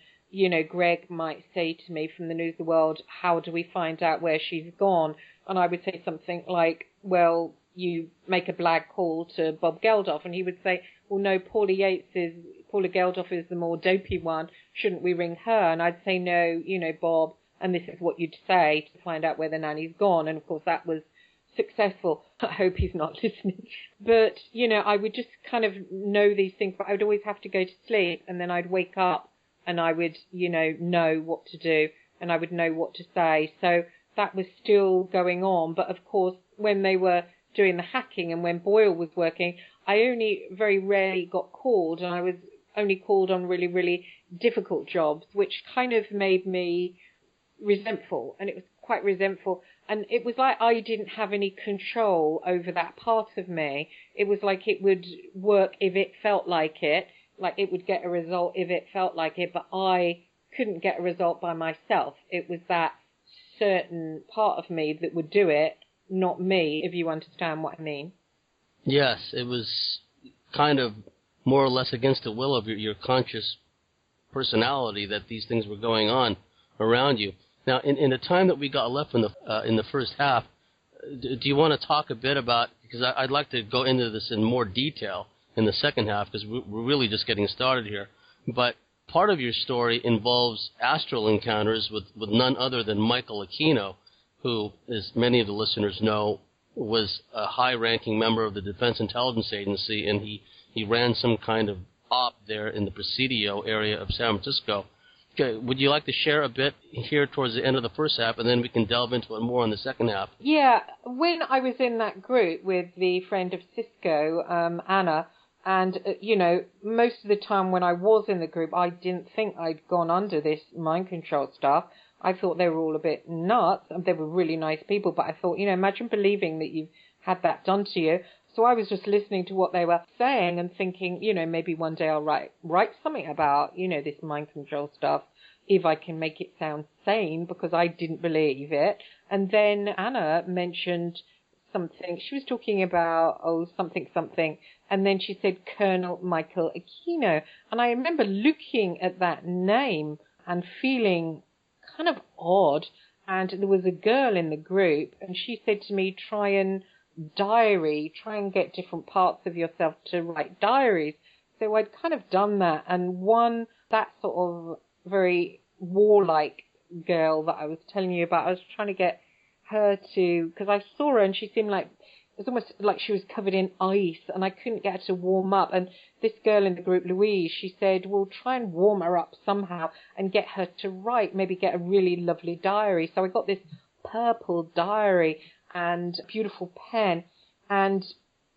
Greg might say to me from the News of the World, how do we find out where she's gone? And I would say something like, well, you make a black call to Bob Geldof, and he would say, well, no, Paula Geldof is the more dopey one. Shouldn't we ring her? And I'd say, no, Bob, and this is what you'd say to find out where the nanny's gone. And of course that was successful. I hope he's not listening. But, I would just kind of know these things, but I would always have to go to sleep, and then I'd wake up and I would, know what to do, and I would know what to say. So that was still going on. But of course, when they were doing the hacking and when Boyle was working, I only very rarely got called, and I was only called on really, really difficult jobs, which kind of made me resentful, and it was quite resentful. And it was like I didn't have any control over that part of me. It was like it would work if it felt like it would get a result if it felt like it, but I couldn't get a result by myself. It was that certain part of me that would do it, not me, if you understand what I mean. Yes, it was kind of more or less against the will of your conscious personality that these things were going on around you. Now, in the time that we got left in the first half, do you want to talk a bit about, because I'd like to go into this in more detail in the second half, because we're really just getting started here, but part of your story involves astral encounters with none other than Michael Aquino, who, as many of the listeners know, was a high-ranking member of the Defense Intelligence Agency, and he ran some kind of op there in the Presidio area of San Francisco. Okay, would you like to share a bit here towards the end of the first half, and then we can delve into it more in the second half? Yeah, when I was in that group with the friend of Cisco, Anna, and, most of the time when I was in the group, I didn't think I'd gone under this mind control stuff. I thought they were all a bit nuts, and they were really nice people, but I thought, imagine believing that you've had that done to you. So I was just listening to what they were saying and thinking, maybe one day I'll write something about, this mind control stuff, if I can make it sound sane, because I didn't believe it. And then Anna mentioned something. She was talking about, something, and then she said Colonel Michael Aquino. And I remember looking at that name and feeling kind of odd. And there was a girl in the group, and she said to me, try and get different parts of yourself to write diaries. So I'd kind of done that, and that sort of very warlike girl that I was telling you about, I was trying to get her to, because I saw her and she seemed like, it was almost like she was covered in ice, and I couldn't get her to warm up. And this girl in the group, Louise, she said, well, try and warm her up somehow and get her to write, maybe get a really lovely diary. So I got this purple diary and a beautiful pen. And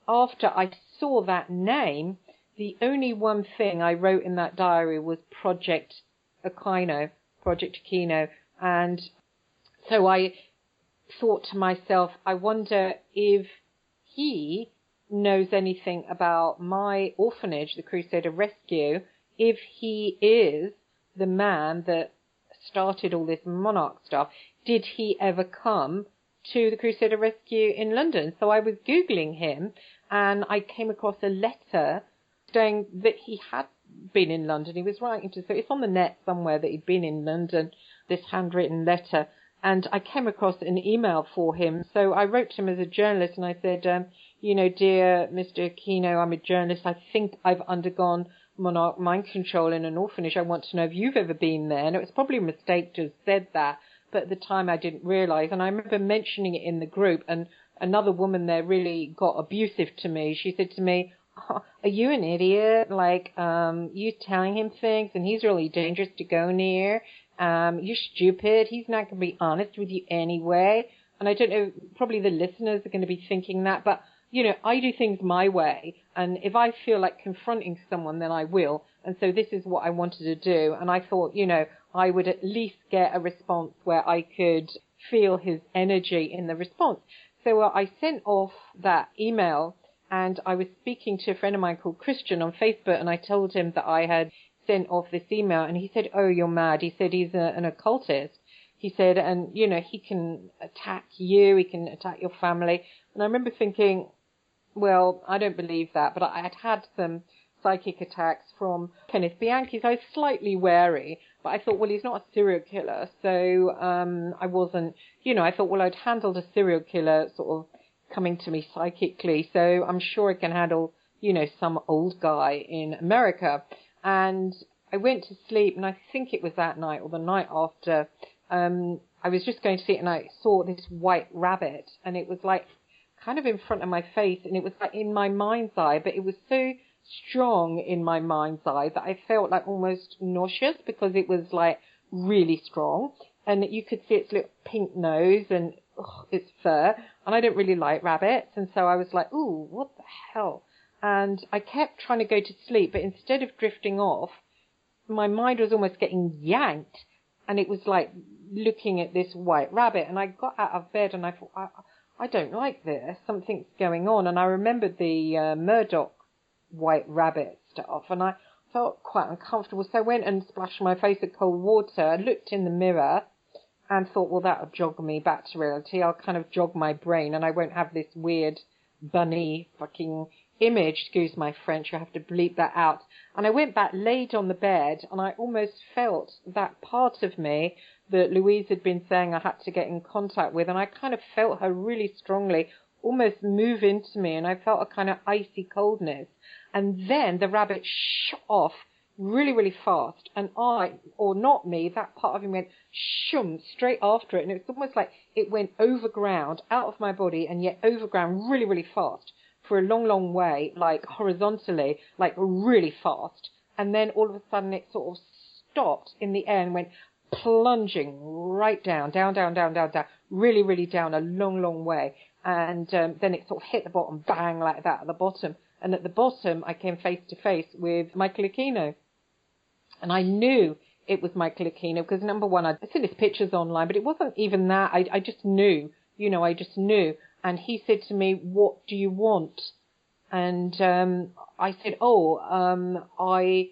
after I saw that name, the only one thing I wrote in that diary was Project Aquino. And so I thought to myself, I wonder if he knows anything about my orphanage, the Crusader Rescue, if he is the man that started all this Monarch stuff. Did he ever come to the Crusader Rescue in London? So I was Googling him, and I came across a letter saying that he had been in London. He was writing to, so it's on the net somewhere that he'd been in London. this handwritten letter. And I came across an email for him. So I wrote to him as a journalist and I said, dear Mr. Aquino, I'm a journalist. I think I've undergone Monarch mind control in an orphanage. I want to know if you've ever been there. And it was probably a mistake to have said that, but at the time I didn't realize. And I remember mentioning it in the group, and another woman there really got abusive to me. She said to me, "Oh, are you an idiot? Like, you telling him things and he's really dangerous to go near. You're stupid. He's not going to be honest with you anyway." And I don't know, probably the listeners are going to be thinking that, but, I do things my way. And if I feel like confronting someone, then I will. And so this is what I wanted to do. And I thought, I would at least get a response where I could feel his energy in the response. So I sent off that email, and I was speaking to a friend of mine called Christian on Facebook, and I told him that I had sent off this email, and he said, "Oh, you're mad." He said he's an occultist. He said, and, he can attack you, he can attack your family. And I remember thinking, well, I don't believe that, but I had some psychic attacks from Kenneth Bianchi, so I was slightly wary. But I thought, well, he's not a serial killer, so I wasn't, I thought, well, I'd handled a serial killer sort of coming to me psychically, so I'm sure I can handle, some old guy in America. And I went to sleep, and I think it was that night or the night after, I was just going to sleep, and I saw this white rabbit, and it was like kind of in front of my face, and it was like in my mind's eye, but it was so strong in my mind's eye that I felt like almost nauseous because it was like really strong, and you could see its little pink nose and its fur, and I don't really like rabbits, and so I was like, ooh, what the hell? And I kept trying to go to sleep, but instead of drifting off, my mind was almost getting yanked, and it was like looking at this white rabbit. And I got out of bed, and I thought, I don't like this. Something's going on. And I remembered the Murdoch white rabbit stuff, and I felt quite uncomfortable. So I went and splashed my face with cold water. I looked in the mirror and thought, well, that'll jog me back to reality. I'll kind of jog my brain, and I won't have this weird bunny fucking image. Excuse my French, I have to bleep that out. And I went back, laid on the bed, and I almost felt that part of me that Louise had been saying I had to get in contact with, and I kind of felt her really strongly almost move into me, and I felt a kind of icy coldness. And then the rabbit shot off really, really fast, and not me, that part of him went shum straight after it, and it was almost like it went over ground, out of my body, and yet over ground really, really fast for a long, long way, like horizontally, like really fast. And then all of a sudden it sort of stopped in the air and went plunging right down, really, really down a long, long way. And then it sort of hit the bottom, bang, like that at the bottom. And at the bottom, I came face to face with Michael Aquino. And I knew it was Michael Aquino because, number one, I'd seen his pictures online, but it wasn't even that. I just knew, I just knew. And he said to me, "What do you want?" And I said, I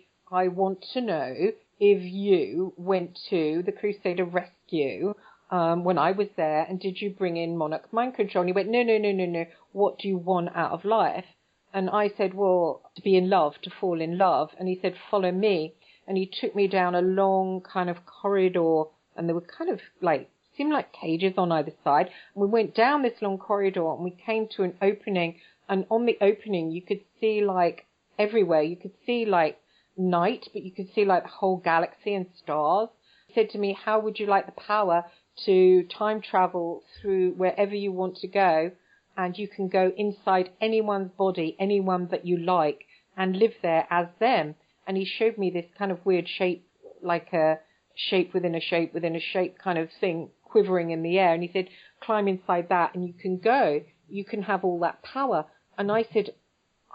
want to know if you went to the Crusader Rescue when I was there, and did you bring in Monarch mind control? And he went, no. What do you want out of life? And I said, well, to be in love, to fall in love. And he said, follow me. And he took me down a long kind of corridor, and there were kind of like, seemed like cages on either side. And we went down this long corridor, and we came to an opening, and on the opening you could see like everywhere. You could see like night, but you could see like the whole galaxy and stars. He said to me, how would you like the power to time travel through wherever you want to go, and you can go inside anyone's body, anyone that you like, and live there as them? And he showed me this kind of weird shape, like a shape within a shape within a shape kind of thing quivering in the air. And he said, climb inside that and you can go. You can have all that power. And I said,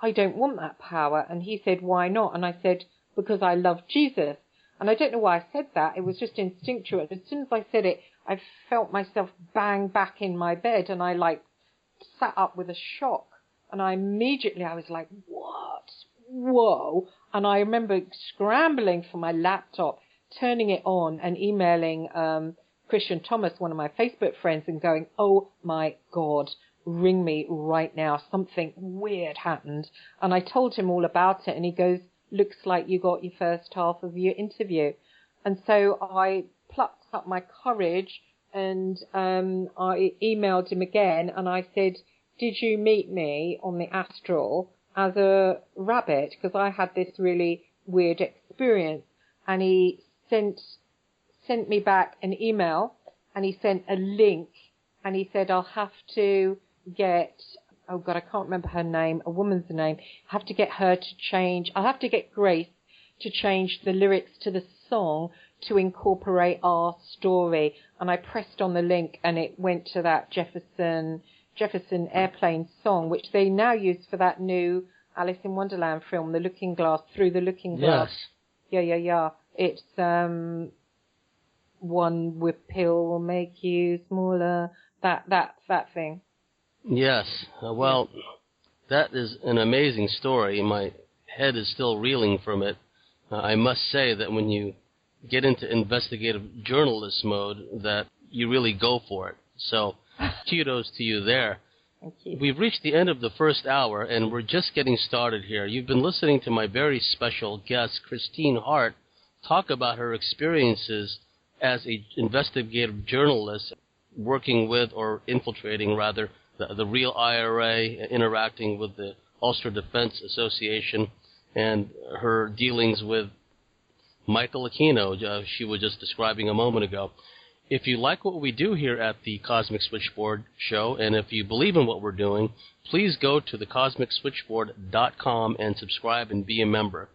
I don't want that power. And he said, why not? And I said, because I love Jesus. And I don't know why I said that. It was just instinctual. As soon as I said it, I felt myself bang back in my bed, and I like sat up with a shock. And I was like, what? Whoa. And I remember scrambling for my laptop, turning it on and emailing Christian Thomas, one of my Facebook friends, and going, oh my God, ring me right now. Something weird happened. And I told him all about it, and he goes, looks like you got your first half of your interview. And so I plucked up my courage, and I emailed him again, and I said, did you meet me on the Astral as a rabbit? Because I had this really weird experience. And he sent me back an email, and he sent a link, and he said, I'll have to get, oh God, I can't remember her name, a woman's name. I have to get her to change, I'll have to get Grace to change the lyrics to the song to incorporate our story. And I pressed on the link, and it went to that Jefferson Airplane song, which they now use for that new Alice in Wonderland film, The Looking Glass, Through the Looking Glass. Yes. Yeah. It's one whip pill will make you smaller. That thing. Yes. Well, that is an amazing story. My head is still reeling from it. I must say that when you get into investigative journalist mode, that you really go for it. So, kudos to you there. Thank you. We've reached the end of the first hour, and we're just getting started here. You've been listening to my very special guest, Christine Hart, talk about her experiences as an investigative journalist working with, or infiltrating rather, the Real IRA, interacting with the Ulster Defense Association, and her dealings with Michael Aquino, she was just describing a moment ago. If you like what we do here at the Cosmic Switchboard Show, and if you believe in what we're doing, please go to thecosmicswitchboard.com and subscribe and be a member.